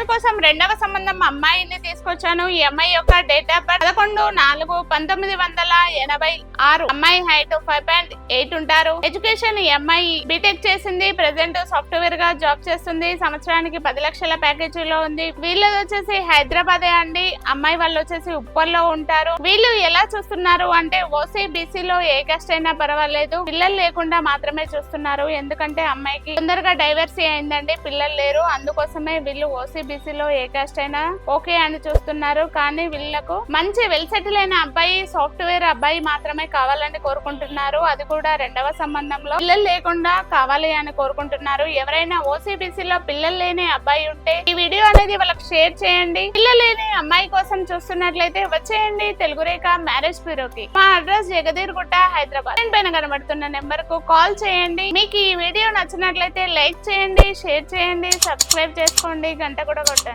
అందరి కోసం రెండవ సంబంధం అమ్మాయిని తీసుకొచ్చాను. ఈ అమ్మాయి యొక్క డేట్ ఆఫ్ బర్త్ 11/4/1986. అమ్మాయి హైట్ 5.8 ఉంటారు. ఎడ్యుకేషన్ ఈ అమ్మాయి బీటెక్ చేసింది. ప్రెసెంట్ సాఫ్ట్వేర్ గా జాబ్ చేస్తుంది. సంవత్సరానికి 10 లక్షల ప్యాకేజీలో ఉంది. వీళ్ళది వచ్చేసి హైదరాబాదే అండి. అమ్మాయి వాళ్ళు వచ్చేసి ఉప్పల్లో ఉంటారు. వీళ్ళు ఎలా చూస్తున్నారు అంటే ఓసీ బీసీలో ఏ కాస్ట్ అయినా పర్వాలేదు, పిల్లలు లేకుండా మాత్రమే చూస్తున్నారు. ఎందుకంటే అమ్మాయికి తొందరగా డైవర్సీ అయిందండి, పిల్లలు లేరు. అందుకోసమే వీళ్ళు ఓసీబీసీలో ఏ కాస్ట్ అయినా ఓకే అని చూస్తున్నారు. కానీ వీళ్ళకు మంచి వెల్ సెటిల్ అయిన అబ్బాయి, సాఫ్ట్వేర్ అబ్బాయి మాత్రమే కావాలని కోరుకుంటున్నారు. అది కూడా రెండవ సంబంధంలో పిల్లలు లేకుండా కావాలి అని కోరుకుంటున్నారు. ఎవరైనా ఓసీబీసీలో పిల్లలు లేని అబ్బాయి ఉంటే ఈ వీడియో అనేది వాళ్ళకి షేర్ చేయండి. పిల్లలు లేని అమ్మాయి కోసం చూస్తున్నట్లయితే వచ్చేయండి తెలుగు రేఖ మ్యారేజ్ బ్యూరోకి. మా అడ్రస్ జగదీర్గుట్ట, హైదరాబాద్. పైన కనబడుతున్న నెంబర్ కు కాల్ చేయండి. మీకు ఈ వీడియో నచ్చినట్లయితే లైక్ చేయండి, షేర్ చేయండి, సబ్స్క్రైబ్ చేసుకోండి, గంట కూడా కొట్టండి.